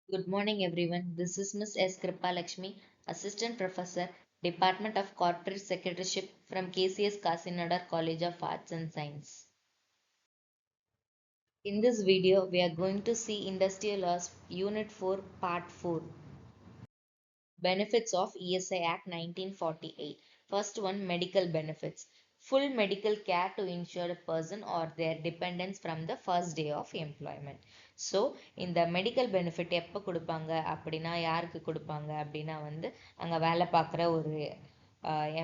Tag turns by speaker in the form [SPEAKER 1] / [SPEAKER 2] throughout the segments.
[SPEAKER 1] Good morning, everyone. This is Ms. S. Kripalakshmi, Assistant Professor, Department of Corporate Secretaryship from KCS Kasinadar College of Arts and Science. In this video, we are going to see Industrial Laws Unit 4, Part 4. Benefits of ESI Act 1948. First one, medical benefits. Full medical care to insure a person or their dependents from the first day of employment. So இந்த medical benefit எப்போ கொடுப்பாங்க அப்படின்னா யாருக்கு கொடுப்பாங்க அப்படின்னா அங்கே வேலை பார்க்குற ஒரு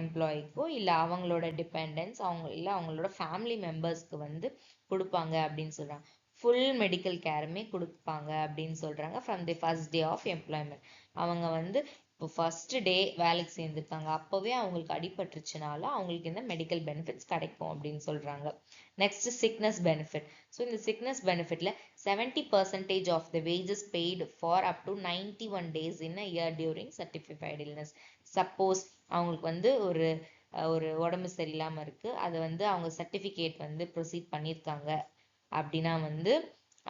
[SPEAKER 1] எம்ப்ளாய்க்கோ இல்லை அவங்களோட டிபெண்டன்ஸ் இல்லை அவங்களோட ஃபேமிலி மெம்பர்ஸ்க்கு கொடுப்பாங்க அப்படின்னு சொல்கிறாங்க. ஃபுல் மெடிக்கல் கேருமே கொடுப்பாங்க அப்படின்னு சொல்கிறாங்க from the first day of employment. அவங்க இப்போ ஃபர்ஸ்ட் டே வேலைக்கு சேர்ந்துருக்காங்க அப்போவே அவங்களுக்கு அடிபட்டுருச்சுனாலும் அவங்களுக்கு இந்த மெடிக்கல் பெனிஃபிட்ஸ் கிடைக்கும் அப்படின்னு சொல்கிறாங்க. Next sickness benefit. ஸோ இந்த சிக்னஸ் பெனிஃபிட்டில் 70% of the wages paid for up to 91 days in a year during certified illness. Suppose அவங்களுக்கு ஒரு ஒரு உடம்பு சரியில்லாமல் இருக்குது, அதை அவங்க சர்டிஃபிகேட் ப்ரொசீட் பண்ணியிருக்காங்க அப்படின்னா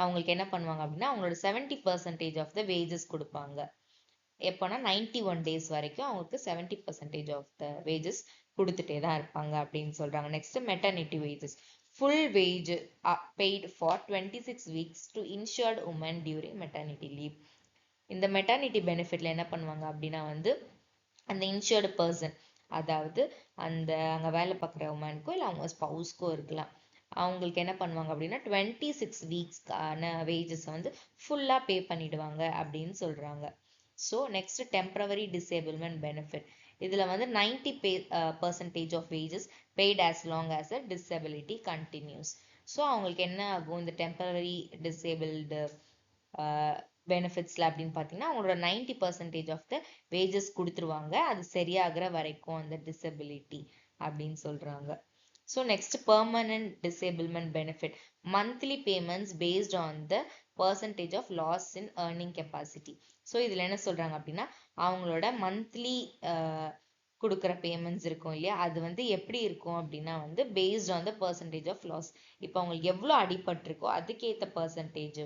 [SPEAKER 1] அவங்களுக்கு என்ன பண்ணுவாங்க அப்படின்னா அவங்களோட 70% ஆஃப் த வேஜஸ் கொடுப்பாங்க. எப்போனா 91 days வரைக்கும் அவங்களுக்கு 70% ஆஃப் த வேஜஸ் கொடுத்துட்டே தான் இருப்பாங்க அப்படின்னு சொல்றாங்க. Next maternity wages. Full wage paid for 26 weeks to insured women during maternity leave. இந்த மெட்டர்னிட்டி பெனிஃபிட்ல என்ன பண்ணுவாங்க அப்படின்னா அந்த இன்ஷூர்டு பர்சன், அதாவது அங்கே வேலை பார்க்குற உமனுக்கோ இல்லை அவங்க ஸ்பவுஸ்க்கோ இருக்கலாம், அவங்களுக்கு என்ன பண்ணுவாங்க அப்படின்னா 26 weeksக்கான வேஜஸை ஃபுல்லாக பே பண்ணிடுவாங்க அப்படின்னு சொல்கிறாங்க. So next temporary disablement benefit. இதில் 90% of wages paid as long as a disability continues. So அவங்களுக்கு என்ன ஆகும் இந்த டெம்பரவரி டிசேபிள்டு பெனிஃபிட்ஸில் அப்படின்னு பார்த்தீங்கன்னா அவங்களோட 90% ஆஃப் த வேஜஸ் கொடுத்துருவாங்க அது சரியாகிற வரைக்கும் அந்த டிசபிலிட்டி அப்படின்னு சொல்கிறாங்க. So next permanent disablement benefit. Monthly payments based on the percentage of loss in earning capacity. So இதில் என்ன சொல்கிறாங்க அப்படின்னா அவங்களோட மந்த்லி கொடுக்குற பேமெண்ட்ஸ் இருக்கும் இல்லையா, அது எப்படி இருக்கும் அப்படின்னா based on the percentage of loss. இப்போ அவங்களுக்கு எவ்வளோ அடிபட்டிருக்கோ அதுக்கேற்ற பர்சன்டேஜ்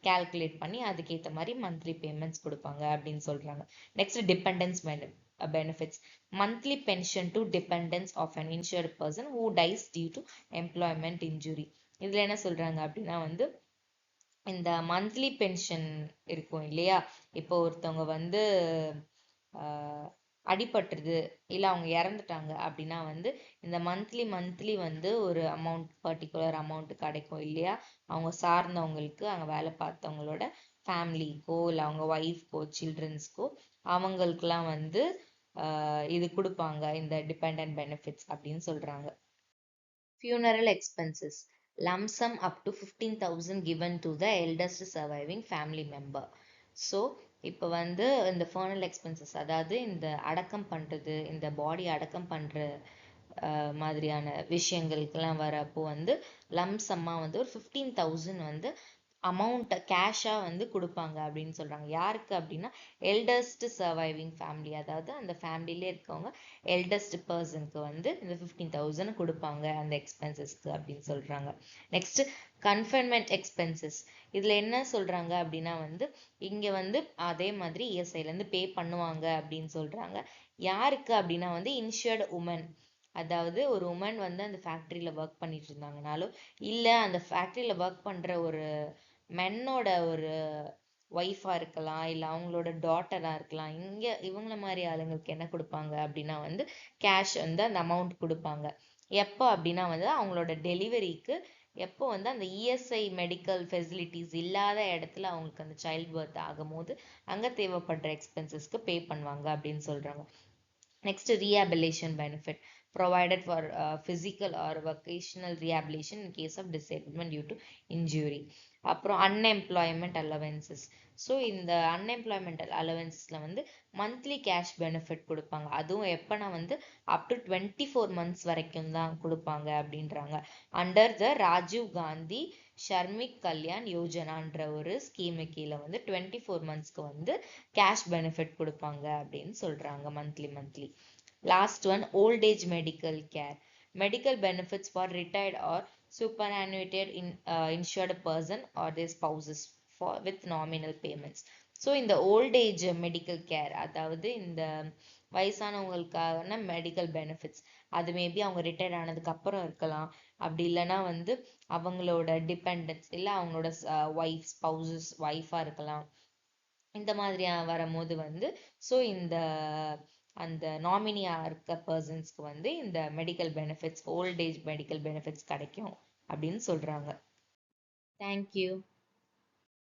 [SPEAKER 1] கால்குலேட் பண்ணி அதுக்கேற்ற மாதிரி மந்த்லி பேமெண்ட்ஸ் கொடுப்பாங்க அப்படின்னு சொல்கிறாங்க. Next dependence benefits. Monthly pension to dependents of an insured person who dies due to employment injury. இதில் என்ன சொல்கிறாங்க அப்படின்னா இந்த மந்த்லி பென்ஷன் இருக்கும் இல்லையா, இப்போ ஒருத்தவங்க அடிபட்டுருது இல்லை அவங்க இறந்துட்டாங்க அப்படின்னா இந்த மந்த்லி ஒரு அமௌண்ட், பர்டிகுலர் அமௌண்ட் கிடைக்கும் இல்லையா, அவங்க சார்ந்தவங்களுக்கு அங்கே வேலை பார்த்தவங்களோட ஃபேமிலிக்கோ இல்லை அவங்க ஒய்ஃப்கோ சில்ட்ரன்ஸ்க்கோ அவங்களுக்குலாம் இது கொடுப்பாங்க இந்த டிபெண்டன்ட் பெனிஃபிட்ஸ் அப்படின்னு சொல்றாங்க. Funeral expenses. Lump sum up to 15,000 given to the eldest surviving family member. So இப்போ இந்த ஃபர்னல் எக்ஸ்பென்சஸ், அதாவது இந்த அடக்கம் பண்ணுறது, இந்த பாடி அடக்கம் பண்ணுற மாதிரியான விஷயங்களுக்கெல்லாம் வரப்போ லம்சம்மாக ஒரு 15,000 அமௌண்ட்டை கேஷாக கொடுப்பாங்க அப்படின்னு சொல்கிறாங்க. யாருக்கு அப்படின்னா எல்டஸ்ட் சர்வைவிங் ஃபேமிலி, அதாவது அந்த ஃபேமிலியிலே இருக்கவங்க எல்டஸ்ட் பர்சனுக்கு இந்த 15,000 கொடுப்பாங்க அந்த எக்ஸ்பென்சஸ்க்கு அப்படின்னு சொல்கிறாங்க. Next confinement expenses. இதில் என்ன சொல்கிறாங்க அப்படின்னா இங்கே அதே மாதிரி இஎஸ்ஐலேருந்து பே பண்ணுவாங்க அப்படின்னு சொல்கிறாங்க. யாருக்கு அப்படின்னா இன்ஷுர்டு உமன், அதாவது ஒரு உமன் அந்த ஃபேக்ட்ரியில் ஒர்க் பண்ணிட்டு இருந்தாங்கனாலும் இல்லை அந்த ஃபேக்ட்ரியில் ஒர்க் பண்ணுற ஒரு மென்னோட ஒரு ஒய்ஃபாக இருக்கலாம் இல்லை அவங்களோட டாட்டராக இருக்கலாம், இவங்கள மாதிரி ஆளுங்களுக்கு என்ன கொடுப்பாங்க அப்படின்னா கேஷ் அந்த அமௌண்ட் கொடுப்பாங்க. எப்போ அப்படின்னா அவங்களோட டெலிவரிக்கு எப்போ அந்த இஎஸ்ஐ மெடிக்கல் ஃபெசிலிட்டிஸ் இல்லாத இடத்துல அவங்களுக்கு அந்த சைல்ட் பர்த் ஆகும்போது அங்கே தேவைப்படுற எக்ஸ்பென்சஸ்க்கு பே பண்ணுவாங்க அப்படின்னு சொல்கிறாங்க. Next, rehabilitation benefit provided for physical or vocational rehabilitation in case of disablement due to injury. அப்புறம் unemployment allowances. ஸோ இந்த அன்எம்ப்ளாய்மெண்ட் அலவன்ஸில் மந்த்லி கேஷ் பெனிஃபிட் கொடுப்பாங்க. அதுவும் எப்போனா அப் டு 24 months வரைக்கும் தான் கொடுப்பாங்க அப்படின்றாங்க. அண்டர் த ராஜீவ் காந்தி ஷர்மிக் கல்யாண் யோஜனான்ற ஒரு ஸ்கீமு கீழே 24 monthsக்கு கேஷ் பெனிஃபிட் கொடுப்பாங்க அப்படின்னு சொல்கிறாங்க monthly. Last one, old age medical care. Medical benefits for retired or superannuated insured person or their spouses with nominal payments. So இந்த ஓல்ட் ஏஜ் மெடிக்கல் கேர், அதாவது இந்த வயசானவங்களுக்கான medical benefits, அது maybe அவங்க retired ஆனதுக்கு அப்புறம் இருக்கலாம். அப்படி இல்லைன்னா வந்து அவங்களோட டிபெண்டன்ஸ், இல்லை அவங்களோட ஸ்பௌசஸ் ஒய்ஃபாக இருக்கலாம். இந்த மாதிரியா வரும்போது வந்து ஸோ இந்த அந்த நாமினியா இருக்க பர்சன்ஸ்க்கு வந்து இந்த medical benefits, volt age medical benefits கிடைக்கும் அப்படின்னு சொல்றாங்க. தேங்க்யூ.